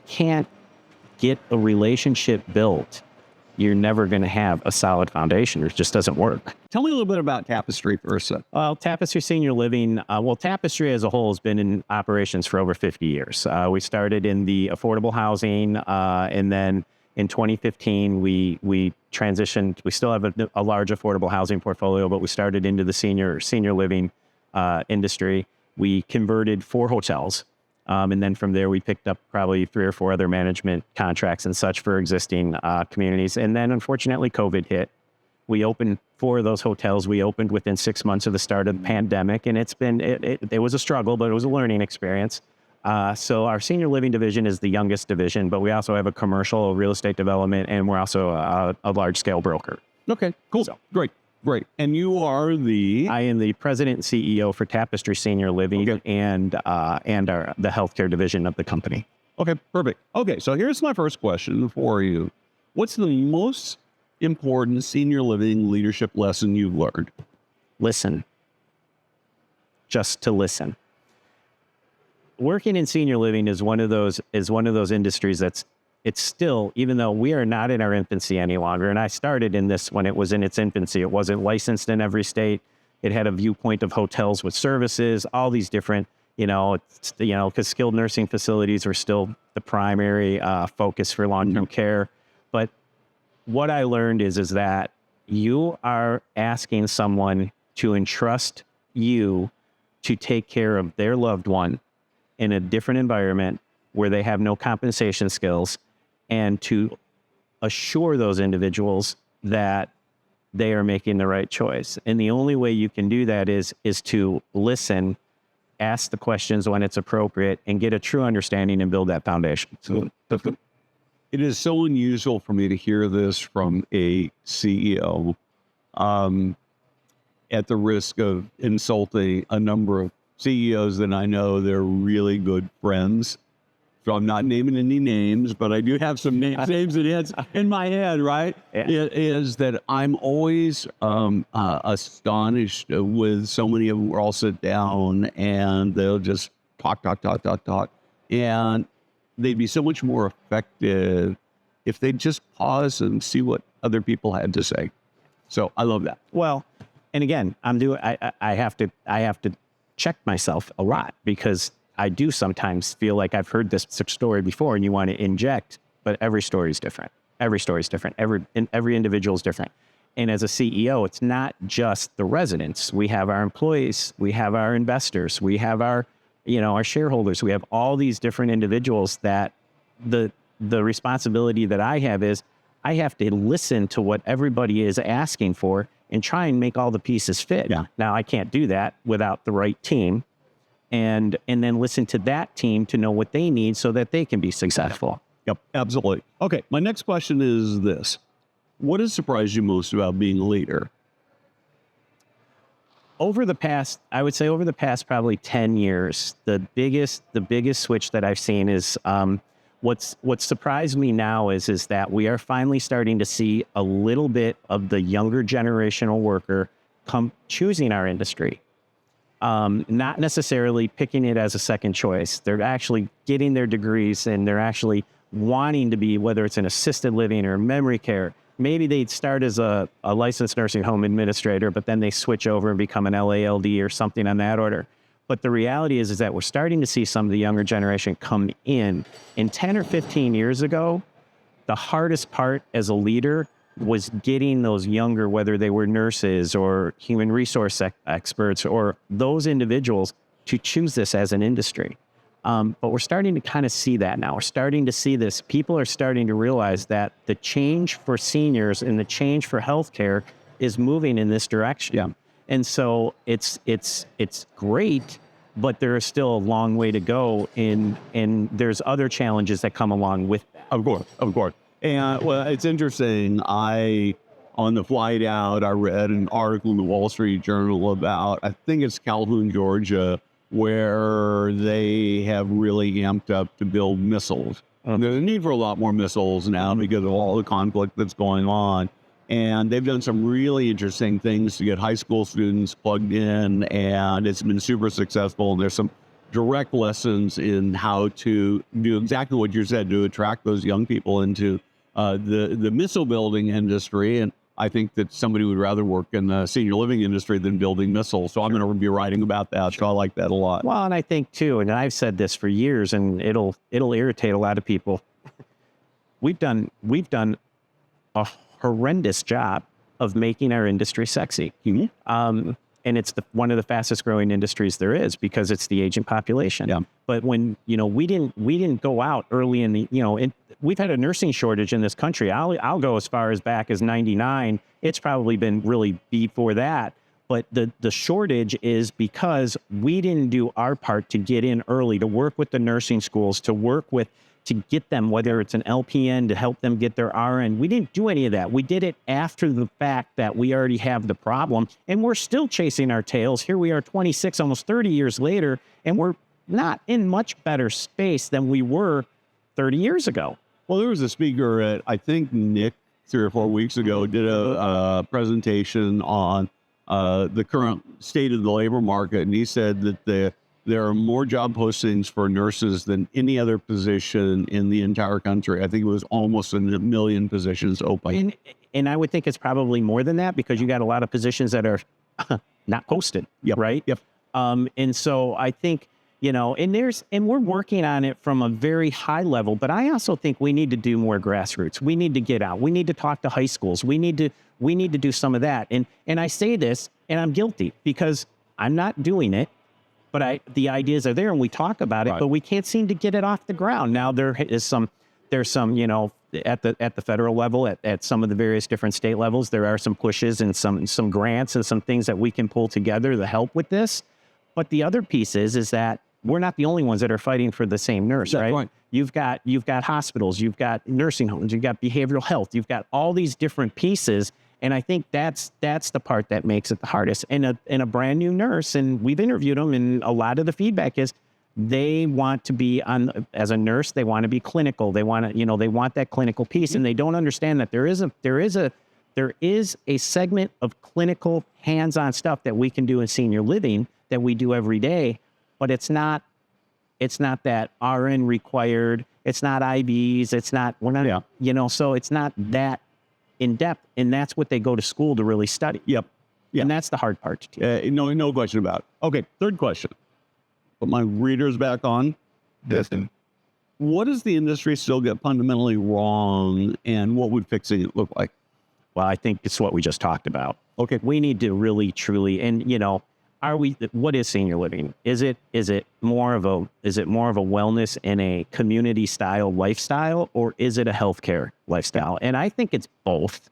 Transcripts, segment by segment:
can't get a relationship built, you're never going to have a solid foundation. It just doesn't work. Tell me a little bit about Tapestry for a sec. Well, Tapestry Senior Living, Tapestry as a whole has been in operations for over 50 years. We started in the affordable housing, and then in 2015, we transitioned. We still have a large affordable housing portfolio, but we started into the senior living industry. We converted 4 hotels. And then from there, we picked up probably 3 or 4 other management contracts and such for existing communities. And then, unfortunately, COVID hit. We opened 4 of those hotels. We opened within 6 months of the start of the pandemic. And it was a struggle, but it was a learning experience. So our senior living division is the youngest division, but we also have a commercial real estate development, and we're also a large-scale broker. Okay, cool. So, great. And you are I am the president and CEO for Tapestry Senior Living, okay, and the healthcare division of the company. Okay, perfect. Okay, so here's my first question for you. What's the most important senior living leadership lesson you've learned? Listen. Just to listen. Working in senior living is one of those industries it's still, even though we are not in our infancy any longer, and I started in this when it was in its infancy. It wasn't licensed in every state. It had a viewpoint of hotels with services, all these different, because skilled nursing facilities were still the primary focus for long-term care. But what I learned is that you are asking someone to entrust you to take care of their loved one in a different environment where they have no compensation skills, and to assure those individuals that they are making the right choice. And the only way you can do that is to listen, ask the questions when it's appropriate, and get a true understanding and build that foundation. So it is so unusual for me to hear this from a CEO, at the risk of insulting a number of CEOs that I know. They're really good friends. So I'm not naming any names, but I do have some names in my head, right? Yeah. Is that I'm always astonished with so many of them. We'll all sit down and they'll just talk. And they'd be so much more effective if they'd just pause and see what other people had to say. So I love that. Well, and again, I have to check myself a lot, because I do sometimes feel like I've heard this story before, and you want to inject, but every story is different. Every individual is different. And as a CEO, it's not just the residents. We have our employees, we have our investors, we have our shareholders. We have all these different individuals that the responsibility that I have is I have to listen to what everybody is asking for and try and make all the pieces fit. Yeah. Now, I can't do that without the right team. And then listen to that team to know what they need so that they can be successful. Yep, absolutely. Okay, my next question is this. What has surprised you most about being a leader? Over the past probably 10 years, the biggest switch that I've seen is what's surprised me now is that we are finally starting to see a little bit of the younger generational worker come choosing our industry. Not necessarily picking it as a second choice. They're actually getting their degrees, and they're actually wanting to be, whether it's in assisted living or memory care. Maybe they'd start as a licensed nursing home administrator, but then they switch over and become an LALD or something on that order. But the reality is that we're starting to see some of the younger generation come in. 10 or 15 years ago, the hardest part as a leader was getting those younger, whether they were nurses or human resource experts or those individuals, to choose this as an industry. But we're starting to kind of see that now. We're starting to see this. People are starting to realize that the change for seniors and the change for healthcare is moving in this direction. Yeah. And so it's great, but there is still a long way to go, and there's other challenges that come along with that. Of course. And well, it's interesting. On the flight out, I read an article in the Wall Street Journal about, I think it's Calhoun, Georgia, where they have really amped up to build missiles. There's a need for a lot more missiles now because of all the conflict that's going on. And they've done some really interesting things to get high school students plugged in, and it's been super successful. There's some direct lessons in how to do exactly what you said to attract those young people into the missile building industry. And I think that somebody would rather work in the senior living industry than building missiles. So I'm going to be writing about that. So I like that a lot. Well, and I think too, and I've said this for years, and it'll irritate a lot of people. We've done a horrendous job of making our industry sexy. And it's one of the fastest growing industries there is because it's the aging population. Yeah. But when, we didn't go out early in the, we've had a nursing shortage in this country. I'll go as far as back as 99. It's probably been really before that. But the shortage is because we didn't do our part to get in early, to work with the nursing schools, to get them, whether it's an LPN, to help them get their RN. We didn't do any of that. We did it after the fact that we already have the problem, and we're still chasing our tails. Here we are 26, almost 30 years later, and we're not in much better space than we were 30 years ago. Well, there was a speaker at, I think, Nick, 3 or 4 weeks ago, did a presentation on the current state of the labor market, and he said that there are more job postings for nurses than any other position in the entire country. I think it was almost 1 million positions open. And I would think it's probably more than that because you got a lot of positions that are not posted, right? Yep. And so I think, and we're working on it from a very high level, but I also think we need to do more grassroots. We need to get out. We need to talk to high schools. We need to do some of that. And I say this, and I'm guilty because I'm not doing it. But the ideas are there and we talk about it, but we can't seem to get it off the ground. Now there's some, at the federal level, at some of the various different state levels, there are some pushes and some grants and some things that we can pull together to help with this. But the other piece is that we're not the only ones that are fighting for the same nurse, right? You've got hospitals, you've got nursing homes, you've got behavioral health, you've got all these different pieces. And I think that's the part that makes it the hardest. And a brand new nurse, and we've interviewed them, and a lot of the feedback is they want to be as a nurse, they want to be clinical. They want to, they want that clinical piece, and they don't understand that there is a segment of clinical hands-on stuff that we can do in senior living that we do every day, but it's not that RN required. It's not IVs. So it's not that in depth, and that's what they go to school to really study. Yep. And that's the hard part to teach. No question about it. Okay, third question. Put my readers back on. Yes. What does the industry still get fundamentally wrong, and what would fixing it look like? Well, I think it's what we just talked about. Okay. We need to really, truly, and what is senior living? Is it more of a wellness and a community style lifestyle, or is it a healthcare lifestyle? And I think it's both,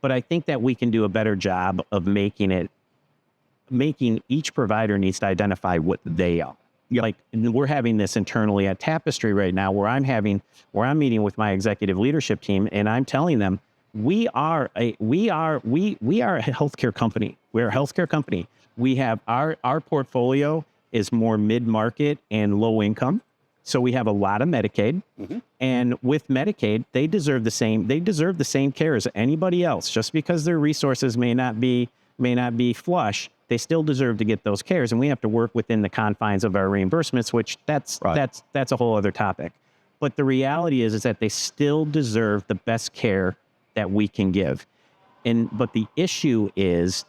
but I think that we can do a better job of making each provider needs to identify what they are. Yep. Like we're having this internally at Tapestry right now, where I'm meeting with my executive leadership team, and I'm telling them we are a healthcare company. We're a healthcare company. We have our portfolio is more mid-market and low income. So we have a lot of Medicaid, and with Medicaid, they deserve the same care as anybody else. Just because their resources may not be flush, they still deserve to get those cares, and we have to work within the confines of our reimbursements, which that's a whole other topic. But the reality is that they still deserve the best care that we can give. But the issue is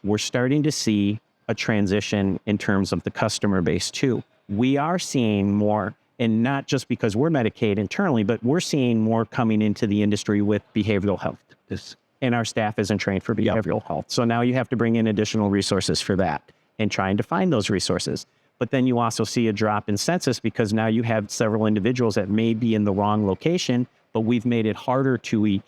we're starting to see a transition in terms of the customer base too. We are seeing more, and not just because we're Medicaid internally, but we're seeing more coming into the industry with behavioral health. And our staff isn't trained for behavioral health. So now you have to bring in additional resources for that and trying to find those resources. But then you also see a drop in census because now you have several individuals that may be in the wrong location, but we've made it harder to,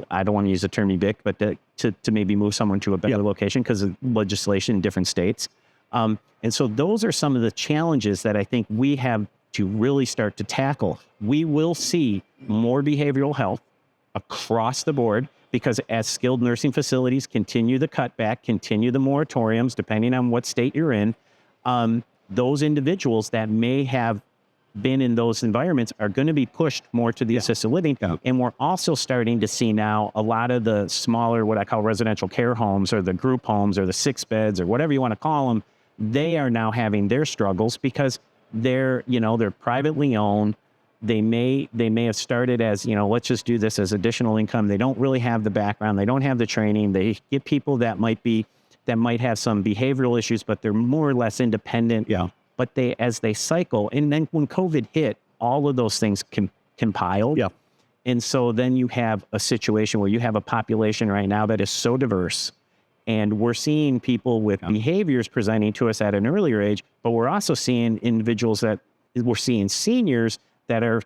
I don't want to use the term evict, but to maybe move someone to a better location because of legislation in different states. And so those are some of the challenges that I think we have to really start to tackle. We will see more behavioral health across the board because as skilled nursing facilities continue the cutback, continue the moratoriums, depending on what state you're in, those individuals that may have been in those environments are going to be pushed more to the assisted living. And we're also starting to see now a lot of the smaller, what I call residential care homes or the group homes or the 6 beds or whatever you want to call them, they are now having their struggles because they're privately owned. They may have started as, let's just do this as additional income. They don't really have the background. They don't have the training. They get people that might have some behavioral issues, but they're more or less independent. Yeah. But as they cycle, and then when COVID hit, all of those things compiled. Yeah. And so then you have a situation where you have a population right now that is so diverse, and we're seeing people with behaviors presenting to us at an earlier age, but we're also seeing we're seeing seniors that are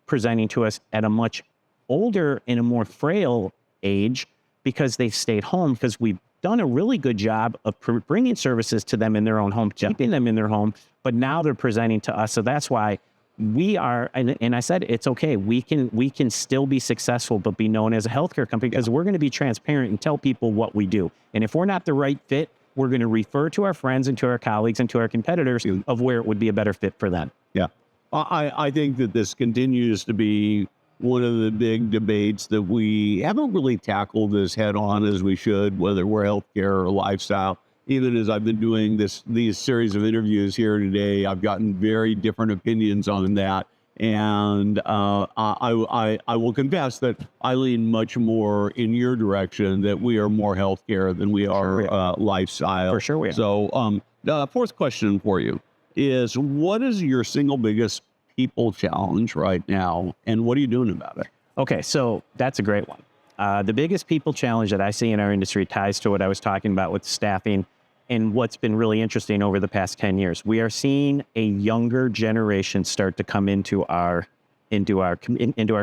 presenting to us at a much older and a more frail age because they've stayed home, because we've done a really good job of bringing services to them in their own home, keeping them in their home, but now they're presenting to us. So that's why we are, and I said, it's okay. We can still be successful, but be known as a healthcare company, because we're going to be transparent and tell people what we do. And if we're not the right fit, we're going to refer to our friends and to our colleagues and to our competitors of where it would be a better fit for them. Yeah. I think that this continues to be one of the big debates that we haven't really tackled as head on as we should, whether we're healthcare or lifestyle. Even as I've been doing these series of interviews here today, I've gotten very different opinions on that. And I will confess that I lean much more in your direction, that we are more healthcare than we are lifestyle. For sure we are. So the fourth question for you is, what is your single biggest people challenge right now, and what are you doing about it? Okay, so that's a great one. The biggest people challenge that I see in our industry ties to what I was talking about with staffing, and what's been really interesting over the past 10 years. We are seeing a younger generation start to come into our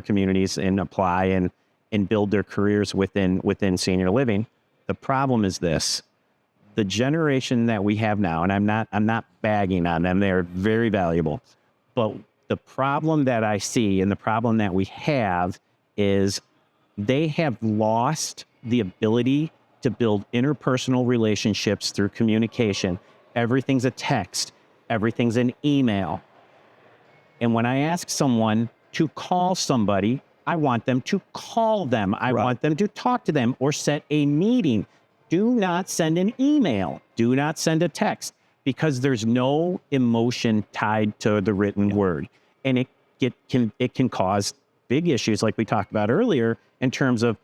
communities and apply and build their careers within senior living. The problem is this: the generation that we have now, and I'm not bagging on them, they're very valuable, but the problem that I see and the problem that we have is they have lost the ability to build interpersonal relationships through communication. Everything's a text, everything's an email. And when I ask someone to call somebody, I want them to call them. I want them to talk to them or set a meeting. Do not send an email. Do not send a text, because there's no emotion tied to the written word. And it can cause big issues, like we talked about earlier, in terms of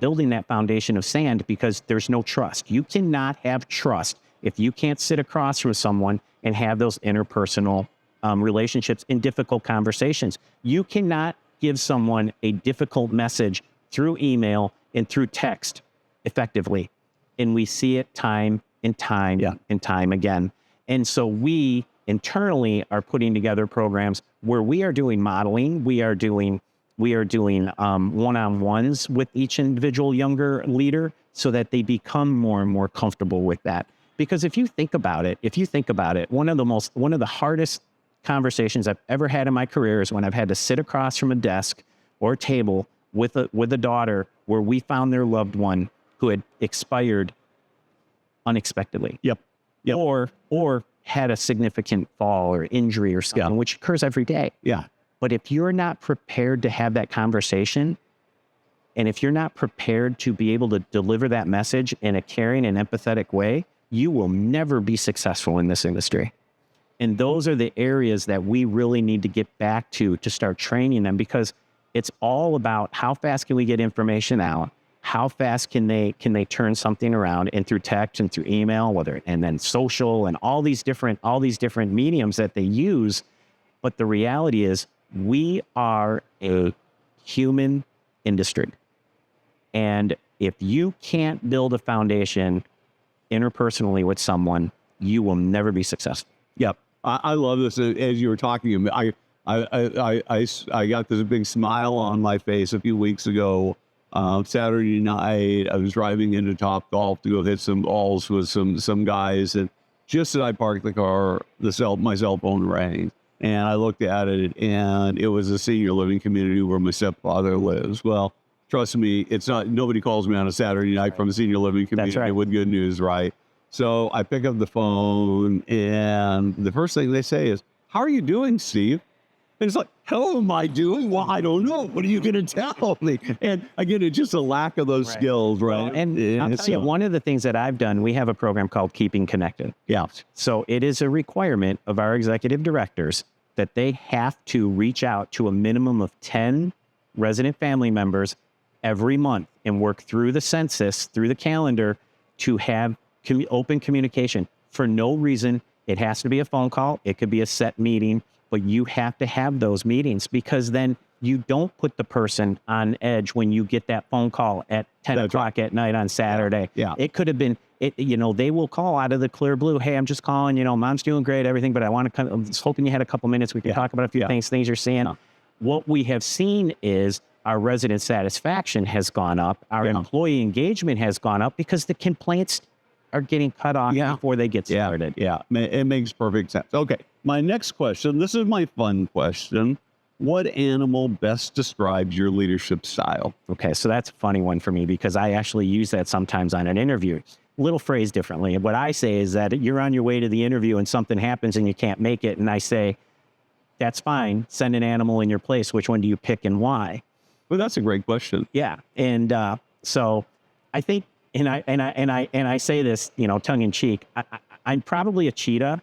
building that foundation of sand, because there's no trust. You cannot have trust if you can't sit across from someone and have those interpersonal relationships in difficult conversations. You cannot give someone a difficult message through email and through text effectively. And we see it time and time and time again. And so we internally are putting together programs where we are doing modeling. We are doing one-on-ones with each individual younger leader, so that they become more and more comfortable with that. Because if you think about it, one of the hardest conversations I've ever had in my career is when I've had to sit across from a desk or a table with a daughter where we found their loved one who had expired unexpectedly. Yep. Or had a significant fall or injury or something, which occurs every day. Yeah. But if you're not prepared to have that conversation, and if you're not prepared to be able to deliver that message in a caring and empathetic way, you will never be successful in this industry. And those are the areas that we really need to get back to start training them, because it's all about how fast can we get information out, how fast can they turn something around, and through text and through email, and then social and all these different mediums that they use. But the reality is, we are a human industry. And if you can't build a foundation interpersonally with someone, you will never be successful. Yep. I love this. As you were talking, I got this big smile on my face a few weeks ago. Saturday night, I was driving into Topgolf to go hit some balls with some guys, and just as I parked the car, my cell phone rang, and I looked at it, and it was a senior living community where my stepfather lives. Well, trust me, it's not. Nobody calls me on a Saturday night from a senior living community with good news, right? So I pick up the phone, and the first thing they say is, "How are you doing, Steve?" it's like, how am I doing? Well, I don't know. What are you going to tell me? And again, it's just a lack of those skills, right? And I'll tell you, one of the things that I've done, we have a program called Keeping Connected. Yeah. So it is a requirement of our executive directors that they have to reach out to a minimum of 10 resident family members every month and work through the census, through the calendar, to have open communication. For no reason, it has to be a phone call. It could be a set meeting, but you have to have those meetings, because then you don't put the person on edge when you get that phone call at 10 o'clock at night on Saturday. Yeah. It could have been, they will call out of the clear blue. Hey, I'm just calling, mom's doing great, everything, but I want to come, I'm just hoping you had a couple minutes. We can talk about a few things you're seeing. Yeah. What we have seen is our resident satisfaction has gone up. Our employee engagement has gone up because the complaints are getting cut off before they get started. Yeah, it makes perfect sense. Okay, my next question, this is my fun question. What animal best describes your leadership style? Okay, so that's a funny one for me because I actually use that sometimes on an interview. Little phrase differently. What I say is that you're on your way to the interview and something happens and you can't make it. And I say, that's fine. Send an animal in your place. Which one do you pick and why? Well, that's a great question. Yeah. And so I think, and I say this, tongue in cheek, I'm probably a cheetah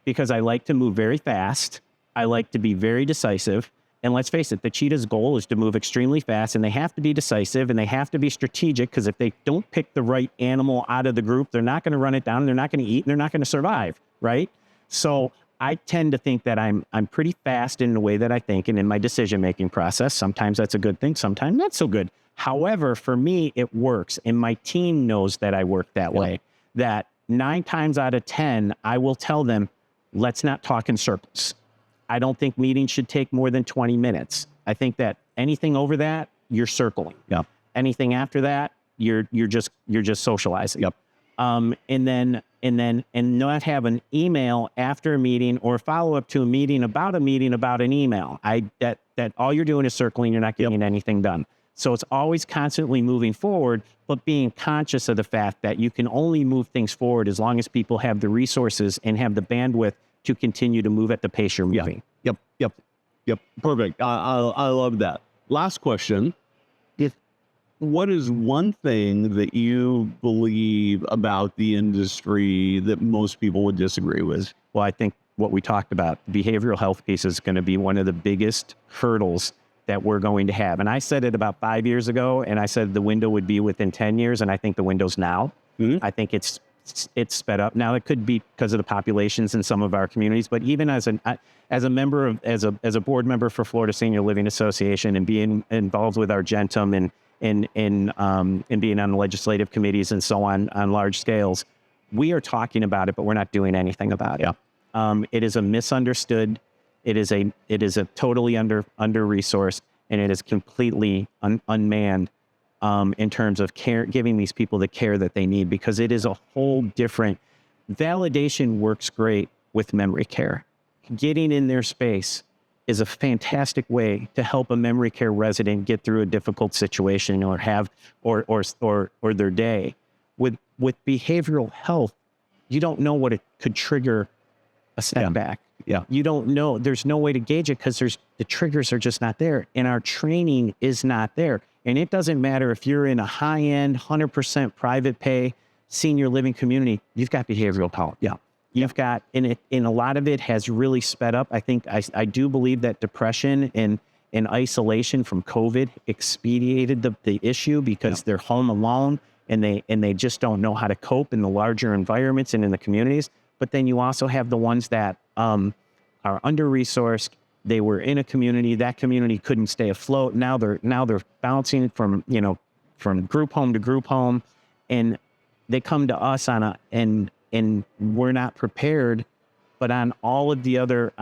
because I like to move very fast. I like to be very decisive. And let's face it, the cheetah's goal is to move extremely fast, and they have to be decisive and they have to be strategic, because if they don't pick the right animal out of the group, they're not going to run it down, they're not going to eat, and they're not going to survive, right? So I tend to think that I'm pretty fast in the way that I think and in my decision-making process. Sometimes that's a good thing, sometimes not so good. However, for me, it works, and my team knows that I work that way, that 9 times out of 10, I will tell them, let's not talk in circles. I don't think meetings should take more than 20 minutes. I think that anything over that, you're circling. Yep. Anything after that, you're just socializing. Yep. And not have an email after a meeting or follow up to a meeting about an email. That all you're doing is circling. You're not getting anything done. So it's always constantly moving forward, but being conscious of the fact that you can only move things forward as long as people have the resources and have the bandwidth to continue to move at the pace you're moving. Yep. Perfect. I love that. Last question. What is one thing that you believe about the industry that most people would disagree with? Well, I think what we talked about, the behavioral health piece, is going to be one of the biggest hurdles that we're going to have. And I said it about 5 years ago, and I said the window would be within 10 years, and I think the window's now. I think it's sped up. Now, it could be because of the populations in some of our communities, but even as a board member for Florida Senior Living Association and being involved with Argentum and being on the legislative committees and so on large scales, we are talking about it, but we're not doing anything about it. It is a misunderstood. It is a totally under-resourced, and it is completely unmanned in terms of care, giving these people the care that they need, because it is a whole different. Validation works great with memory care. Getting in their space is a fantastic way to help a memory care resident get through a difficult situation or their day. With behavioral health, you don't know what it could trigger a setback. You don't know. There's no way to gauge it because the triggers are just not there, and our training is not there. And it doesn't matter if you're in a high-end, 100% private pay senior living community. You've got behavioral health. You've got, and a lot of it has really sped up. I think I do believe that depression and isolation from COVID expedited the issue because they're home alone and they just don't know how to cope in the larger environments and in the communities. But then you also have the ones that are under-resourced. They were in a community. That community couldn't stay afloat. Now they're bouncing from group home to group home, and they come to us and we're not prepared. But on all of the other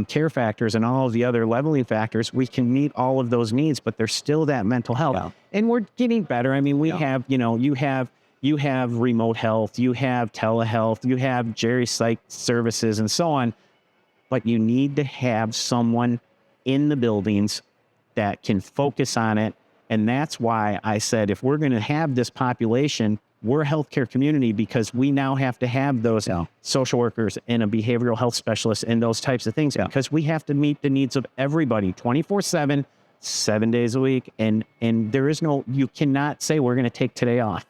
care factors and all of the other leveling factors, we can meet all of those needs. But there's still that mental health, and we're getting better. I mean, we have you have remote health, you have telehealth, you have Jerry Psych services, and so on. But you need to have someone in the buildings that can focus on it. And that's why I said, if we're going to have this population, we're a healthcare community because we now have to have those social workers and a behavioral health specialist and those types of things because we have to meet the needs of everybody 24/7, 7 days a week. And there is no, you cannot say we're going to take today off.